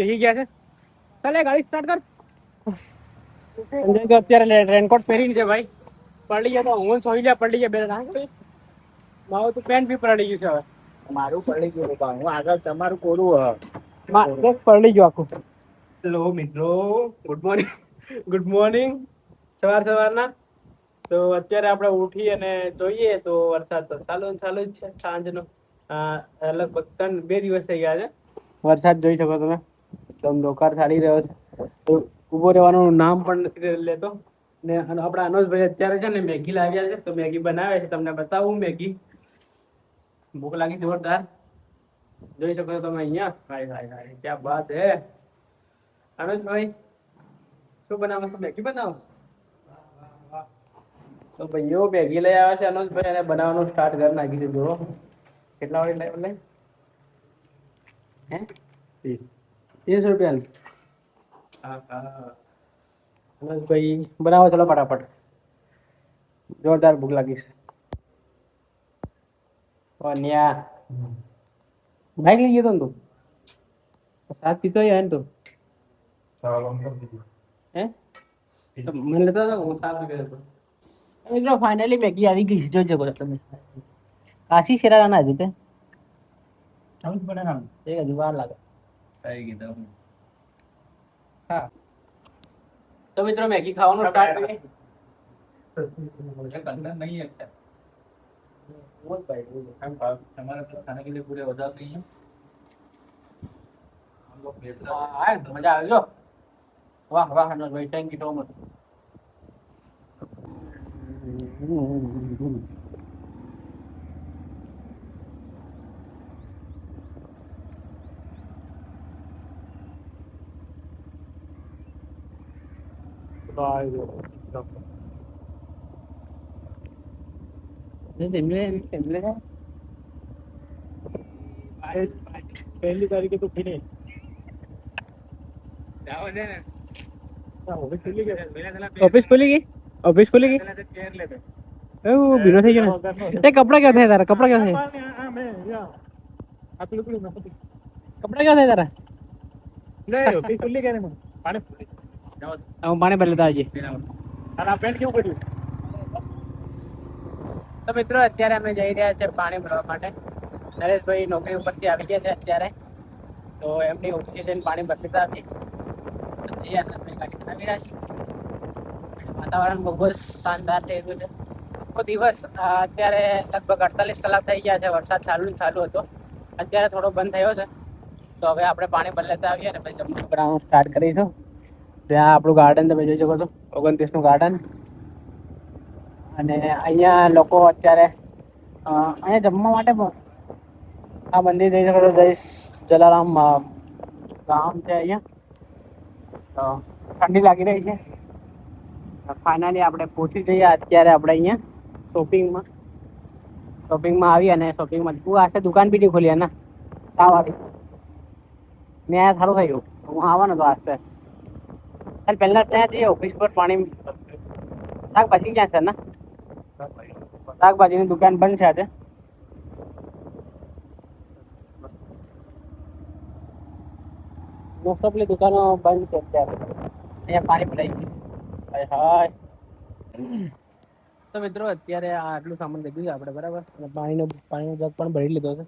બેસી ગયા છે. ચાલે ગાડી સ્ટાર્ટ કર. સંજય તો અત્યારે રેનકોટ પહેરીને છે ભાઈ. પડી ગયા તો હું સોઈ લે પડી ગયા બે ના. મારું તો પેન્ટ બી પડી ગયું છે હવે. મારું પડી ગયું બાપા. હું આગળ તમારું કોરું પડી ગયું આખું. હેલો મિત્રો, ગુડ મોર્નિંગ. Good morning. સવારના તો અત્યારે આપણે ઉઠી અને જોઈએ તો વરસાદ તો ચાલુ જ છે સાંજનો. લગભગ 2 દિવસ થઈ ગયા છે. વરસાદ જોઈ શકો તમે. ધોકાર ચાલી રહ્યો છે. તો ઉભો રહેવાનું નામ પણ નથી લેતો. ને આપણા અનોજભાઈ અત્યારે છે ને મેગી લાવ્યા છે તો મેગી બનાવે છે. તમને બતાવું મેગી. ભૂખ લાગી જોરદાર. જોઈ શકો છો તમે અહીંયા. હાય ક્યાં બાત હે. અનોજભાઈ શું બનાવો છો? મેગી બનાવો. તો ભાઈઓ મેગી લઈ આવ્યા છે અનોજભાઈ અને બનાવવાનું સ્ટાર્ટ કરી નાખી દીધું. જો કેટલા વાગે લઈ હે 30 રૂપિયાની. અનોજભાઈ બનાવો ચલો ફટાફટ. જોરદાર ભૂખ લાગી છે. બાઈક લઈ ગયો તો તું સાત પીતો ને તું હે મને લેતો હતો હું સાત પીતો હતો. મિત્રો ફાઇનલી મેગી આવી ગઈ છે. જોઈ શકો તમે. કાશી શેરા ના હતી તે હજી વાર લાગે. હા તો મિત્રો મેગી ખાવાનું સ્ટાર્ટ કરીએ. મજા આવી જો. વાહ અનોજભાઈ થેન્ક યુ સો મચ. पहली तारीख तो फिर ऑफिस खुलेगी. ऑफिस खुलेगी. ભીનો થઈ ગયો. એ કપડા ક્યાં થાય તારા? કપડા ક્યાં થાય? કપડા ક્યાં થાય તારા? પાણી ભરી લેતા આવજે. તો મિત્રો અત્યારે અમે જઈ રહ્યા છે પાણી ભરવા માટે. નરેશભાઈ નોકરી ઉપરથી આવી ગયા છે અત્યારે. તો એમની ઓફિસે જઈને પાણી ભરી લેતા હતી. વાતાવરણ બહુ જ શાનદાર થઈ ગયું છે. દિવસ અત્યારે લગભગ 48 કલાક થઈ ગયા છે. વરસાદ ચાલુ હતો. અત્યારે થોડો બંધ થયો છે. તો હવે આપણે પાણી ભરી લેતા આવીએ અને પછી જમવાનું બનાવવાનું સ્ટાર્ટ કરીશું. ત્યાં આપણું ગાર્ડન તમે જોઈ શકો છો. 29નું ગાર્ડન. અને અહીંયા લોકો અત્યારે અહીંયા જમવા માટે આ મંદિર જઈ શકો છો. જય જલારામ ગામ છે અહીંયા. તો ઠંડી લાગી રહી છે. ફાઇનલી આપણે પહોંચી જઈએ અત્યારે આપણે અહીંયા શોપિંગમાં આવી અને શોપિંગમાં તું આશે દુકાન બી નહીં ખોલી ને સાવાળી મેં આ સારું થયું. હું આવવાનો તો આસ્તે પહેલા ત્યાં જઈએ ઓફિસ પર પાણી. શાકભાજી ક્યાં છે ને? શાકભાજીની દુકાન બંધ છે આજે. મોસ્ટ ઓફલી દુકાનો બંધ છે અત્યારે. અહીંયા પાણી ભરાઈ ગયું. હાય તો મિત્રો અત્યારે આટલું સામાન લીધું છે આપણે બરાબર. અને પાણીનો જગ પણ ભરી લીધો છે.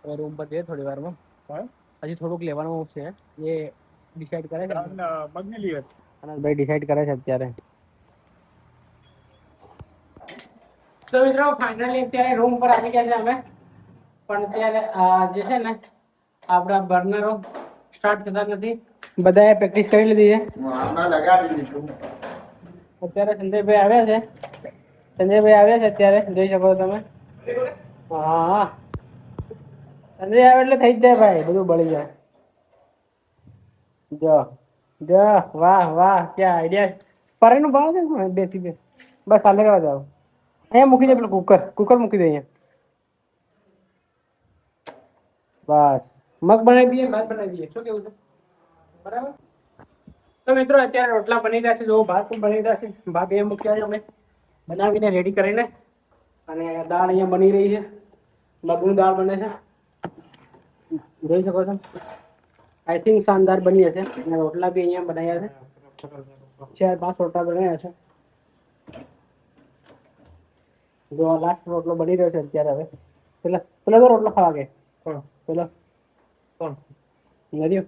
હવે રૂમ પર જઈએ થોડી વારમાં. હજી થોડુંક લેવાનું છે. એ ડિસાઈડ કરે છે ભાઈ ડિસાઈડ કરે છે અત્યારે. તો મિત્રો ફાઇનલી અત્યારે રૂમ પર આવી ગયા છે અમે. પણ અત્યારે જે છે ને આપણા બર્નરો સ્ટાર્ટ થતા નથી. બધાએ પ્રેક્ટિસ કરી લીધી છે. અત્યારે સંજયભાઈ આવ્યા છે. અત્યારે જોઈ શકો છો તમે. હા સંજય આવે એટલે થઈ જ જાય ભાઈ. બધું બળી જાય. જો વાહ ક્યાં આઈડિયા. પરેનું ભાવ છે 2 થી 2 બસ હાલે કરવા જાવ. અહીંયા મૂકી દે પેલું કુકર મૂકી દે અહીંયા. બસ મગ બનાવી દઈએ, ભાત બનાવી દઈએ. શું કેવું છે? બરાબર. તો મિત્રો અત્યારે રોટલા બની રહ્યા છે. જો ભાત પણ બની રહ્યા છે. ભાત અહીંયા મૂક્યા છે અમે બનાવીને રેડી કરીને. અને દાળ અહીંયા બની રહી છે. મગની દાળ બને છે જોઈ શકો છો. આઈ થિંક શાનદાર બની હશે અને રોટલા બી અહીંયા બનાવ્યા છે 4-5 રોટલા બનાવ્યા છે જો લાસ્ટ રોટલો બની રહ્યો છે અત્યારે હવે પેલા પેલા તો રોટલો ખાવા કે પેલો કોણ નરિયો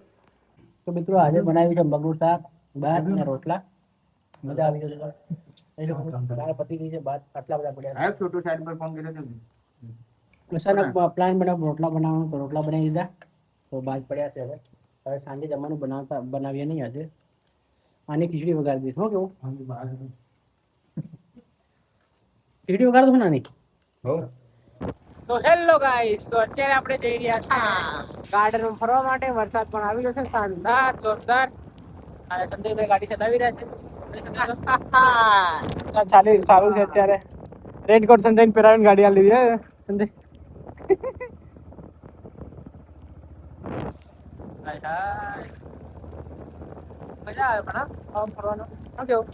તો મિત્રો આજે બનાવ્યું છે મગનું શાક ભાત અને રોટલા મજા આવી ગઈ એ લોકો દાળ પતી ગઈ છે ભાત આટલા બધા પડ્યા હા છોટું સાઈડ પર ફોન કર્યો તો અચાનક પ્લાન બનાવ રોટલા બનાવવાનો તો રોટલા બનાવી દીધા તો ભાત પડ્યા છે હવે હવે સાંજે જમવાનું બનાવીએ નહીં આજે આની ખીચડી વગાડી દઈશ હો કેવું ખીચડી વગાડ દઉં નાની તો હેલો ગાઈસ તો અત્યારે આપણે જઈ રહ્યા છીએ ગાર્ડનમાં ફરવા માટે વરસાદ પણ આવી રહ્યો છે શાનદાર જોરદાર અને સંજયભાઈ ગાડી ચલાવી રહ્યા છે સારું છે અત્યારે રેનકોટ સંજય પહેરાવીને ગાડી આ લીધી હે સંજય મજા આવે પણ આમ ફરવાનું શું કેવું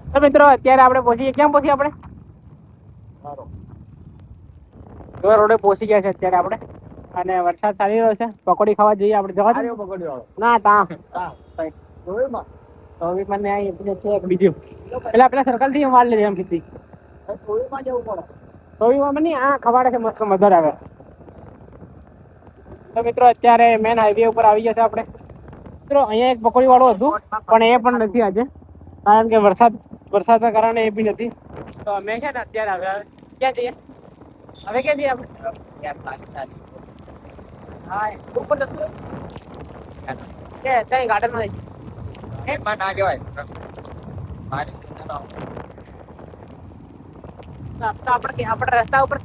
તો મિત્રો અત્યારે આપણે પહોંચીએ ક્યાં પહોંચીએ આપણે રોડે પહોંચી ગયા છે અત્યારે આપણે અને વરસાદ ચાલી રહ્યો છે પકોડી ખાવા જઈએ આપણે જવા દે પકડ્યો વાળો ના તા જોયું તો મને અહીં છે બીજું પેલા સર્કલ થી માર લીધી એમ કીધી થોડીમાં જવું પડે સોવીમાં મને આ ખવાડે છે મસ્ત મધર આવે તો મિત્રો અત્યારે મેન હાઈવે ઉપર આવી ગયા છે આપણે મિત્રો અહીંયા એક પકોડી વાળું હતું પણ એ પણ નથી આજે કારણ કે વરસાદના કારણે એ બી નથી તો અમે છે ને અત્યારે હવે ક્યાં જઈએ હવે ક્યાં જઈએ આપણે હા ઉપર જતું કે ત્યાં ગાર્ડનમાં જઈએ એમાં ના જવાય આપણે રસ્તા ઉપર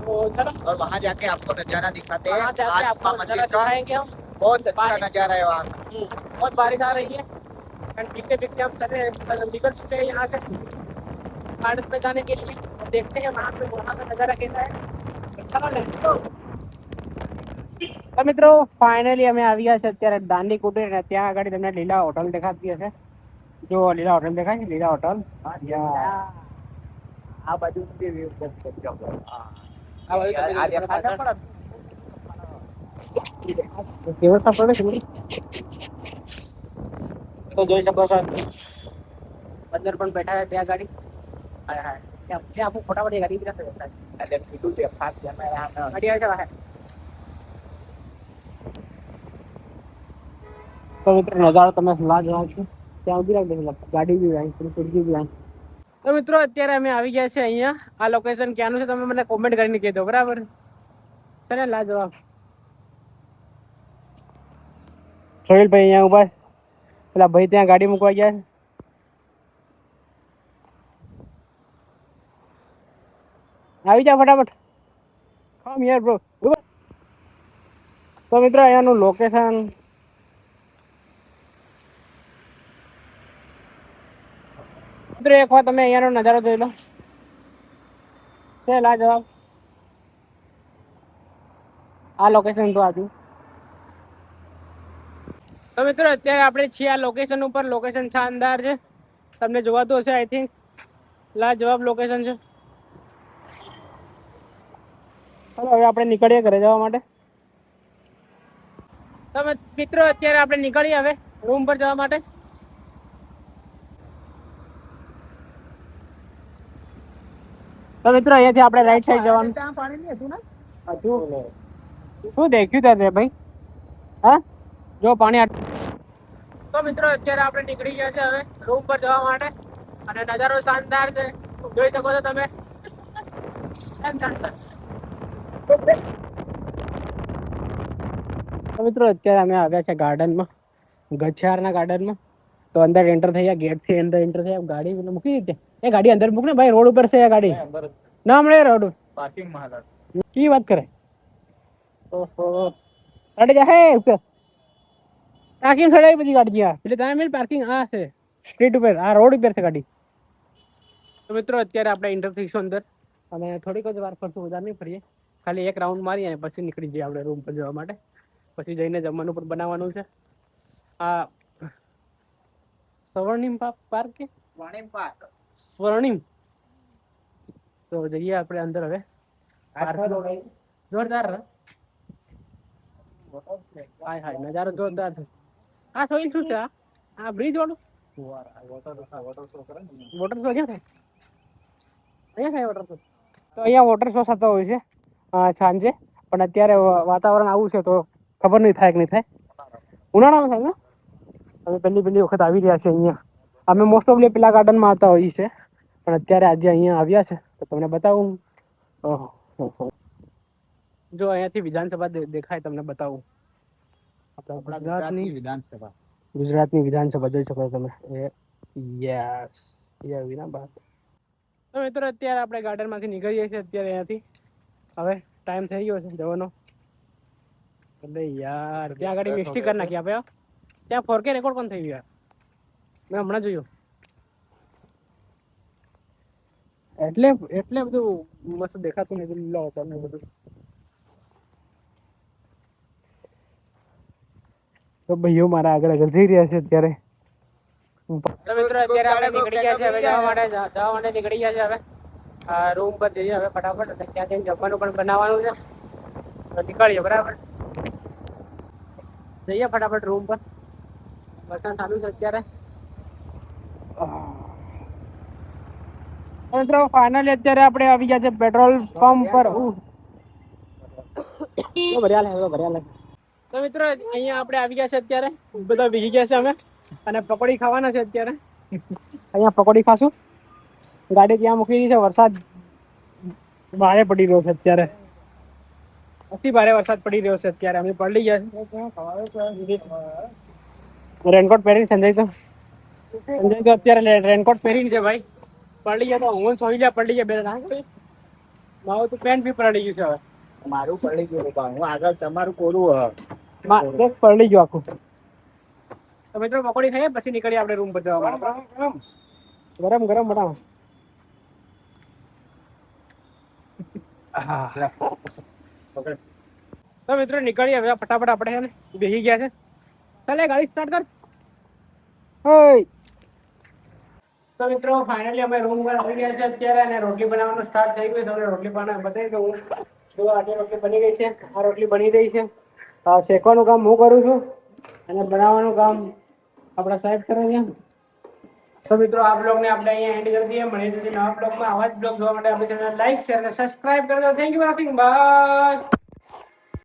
तो चलो और वहाँ जाके आपको नजारा दिखाते हैं वहाँ जाके आपको नजारा दिखाएंगे हम बहुत अच्छा बारिश। नजारा है वहाँ का। बहुत बारिश आ रही है एंड भीगते भीगते हम चले निकल चुके हैं यहाँ से गार्डन में जाने के लिए और देखते हैं वहाँ का नजारा कैसा है चलो लेट्स गो तो મિત્રો ફાઇનલી અમે આવી ગયા છે અત્યારે દાંડી કુટીર ને ત્યાં આગળ તમને લીલા હોટલ દેખાતી હશે જો લીલા હોટલ દેખાય છે લીલા હોટલ આ બાજુ જે વ્યૂ છે આ બાજુ તમે આ દેખાતા પણ વ્યવસ્થા પડે છે તો જોઈ શકો છો અંદર પણ બેઠા છે ત્યાં ગાડી હાય હાય ત્યાં આપું ફટાફટ ગાડી બી રાખે એટલે કીધું તે ખાસ જમાય ગાડી આવે છે વાહે તો મિત્રો નજારો તમે લાજવાબ છે ત્યાં ઉભી રાખી દે ગાડી બી આવી થોડી ખુરશી બી આવી તો મિત્રો અત્યારે અમે આવી ગયા છે અહીંયા આ લોકેશન ક્યાંનું છે તમે મને કોમેન્ટ કરીને કહેજો બરાબર છે ને લાજવાબ સોહિલભાઈ અહીંયા ઉભા પેલા ભાઈ ત્યાં ગાડી મૂકવા ગયા છે આવી જા ફટાફટ કમ યાર બ્રો તો મિત્રો અહીંયાનું લોકેશન મિત્રો એક વાર તમે અહીંયાનો નજારો જોઈ લો છે લાજવાબ આ લોકેશન તો આજુ તો મિત્રો અત્યારે આપણે છીએ આ લોકેશન ઉપર લોકેશન શાનદાર છે તમને જોવાતું હશે આઈ થિંક લાજવાબ લોકેશન છે ચાલો હવે આપણે નીકળીએ ઘરે જવા માટે તો મિત્રો અત્યારે આપણે નીકળીએ હવે રૂમ પર જવા માટે તો મિત્રો અહીંયાથી આપણે રાઈટ સાઈડ જવાનું ત્યાં પાણી નહીં હતું ને હજુ શું દેખ્યું ત્યાં ભાઈ હા જો પાણી તો મિત્રો અત્યારે આપણે નીકળી ગયા છે હવે રૂમ પર જવા માટે અને નજારો શાનદાર છે જોઈ શકો છો તમે તો મિત્રો અત્યારે અમે આવ્યા છે ગાર્ડનમાં ગચ્છારના ગાર્ડનમાં તો અંદર એન્ટર થઈ ગયા ગેટ થી અંદર એન્ટર થઈ ગાડી મૂકી દીધી એ ગાડી અંદર મૂક ને ભાઈ રોડ ઉપર છે આ ગાડી ના મળે રોડ પાર્કિંગ માં की बात करे ओहो अरे जा है ऊपर पार्किंग खड़ा है बड़ी गाड़ियां એટલે તમે મેલ પાર્કિંગ આ છે સ્ટ્રીટ ઉપર આ રોડ ઉપર છે ગાડી તો મિત્રો અત્યારે આપણે એન્ટર થઈશું અંદર અને થોડીક જ વાર ફરશું વધારે નહીં ફરીએ ખાલી એક રાઉન્ડ મારી અને પછી નીકળી જઈએ આપણે રૂમ પર જવા માટે પછી જઈને જમવાનું પણ બનાવવાનું છે આ સ્વર્ણિમ પાર્ક કે સ્વર્ણિમ પાર્ક સ્વર્ણિમ. તો જઈએ આપણે અંદર હવે. જોરદાર હાય હાય નજારો જોરદાર છે. આ સોઈ શું છે? આ બ્રિજ વાળું વોટર શો ક્યાં થાય? અહીંયા થાય વોટર શો. તો અહીંયા વોટર શો થતો હોય છે સાંજે, પણ અત્યારે વાતાવરણ આવું છે તો ખબર નહીં થાય કે નહીં થાય. ઉનાળામાં થાય ને? અમે પહેલી વખત આવી રહ્યા છે અહીંયા. અમે મોસ્ટ ઓફલી પેલા ગાર્ડનમાં આવતા હોઈએ છે, પણ અત્યારે આજે અહીંયા આવ્યા છે તો તમને બતાવું. ઓહો, જો અહીંયાથી વિધાનસભા દેખાય, તમને બતાવું. ગુજરાતની વિધાનસભા જોઈ શકો તમે. યસ, તો મિત્રો અત્યારે આપણે ગાર્ડનમાંથી નીકળીએ છીએ અત્યારે અહીંયાથી. હવે ટાઈમ થઈ ગયો છે જવાનો. એટલે યાર ત્યાં આગળ મિસ્ટેક કરી નાખી આપણે. ત્યાં 4K રેકોર્ડ પણ થઈ ગયો. મેં હમણાં જોયું. એટલે બધું મસ્ત દેખાતું નહીં લીલો હતો ને બધું. તો ભાઈઓ મારા આગળ જઈ રહ્યા છે અત્યારે. તો મિત્રો અત્યારે આપણે નીકળી ગયા છે હવે જવા માટે નીકળી ગયા છે હવે રૂમ પર જઈએ હવે ફટાફટ. અને ત્યાં જઈને જમવાનું પણ બનાવવાનું છે તો નીકળીએ. બરાબર, જઈએ ફટાફટ રૂમ પર. વરસાદ ચાલુ છે અત્યારે. મિત્રો ફાઇનલી અત્યારે આપણે આવી ગયા છે પેટ્રોલ પંપ પર. ભર્યા લે. તો મિત્રો અહીંયા આપણે આવી ગયા છે અત્યારે. બધા ભીગી ગયા છે અમે અને પકોડી ખાવાના છે અત્યારે. અહીંયા પકોડી ખાશું. ગાડી ત્યાં મૂકી દીધી છે. વરસાદ ભારે પડી રહ્યો છે અત્યારે. અતિ ભારે વરસાદ પડી રહ્યો છે અત્યારે. અમે પલળી ગયા છે. રેનકોટ પહેરીને સંજય તો અત્યારે રેનકોટ પહેરીને છે ભાઈ. પલળી ગયા તો હું સોઈ ગયા. પલળી ગયા બે મારું તો પેન્ટ બી પલળી ગયું છે હવે. મારું પડી ગયું, હું આગળ તમારું કોરું પલળી ગયું આખું. તો મિત્રો પકોડી ખાઈએ પછી નીકળીએ આપણે રૂમ પર જવા માટે. ગરમ બનાવો. તો મિત્રો નીકળીએ હવે ફટાફટ. આપણે છે ને બેસી ગયા છે. ચાલે ગાડી સ્ટાર્ટ કર. તો મિત્રો ફાઇનલી અમે રૂમ પર આવી ગયા છે અત્યારે અને રોટલી બનાવવાનું સ્ટાર્ટ થઈ ગયું. તમને રોટલી બતાવી દઉં. જો આટલી રોટલી બની ગઈ છે. આ રોટલી બની રહી છે. શેકવાનું કામ હું કરું છું અને બનાવવાનું કામ આપણા સાહેબ કરે છે. તો મિત્રો આ બ્લોગને આપણે અહીંયા એન્ડ કરી દઈએ. મળીએ છીએ નવા બ્લોગમાં. આવા જ બ્લોગ જોવા માટે આપણી ચેનલ લાઈક, શેર અને સબસ્ક્રાઇબ કરજો. Thank you for watching. By.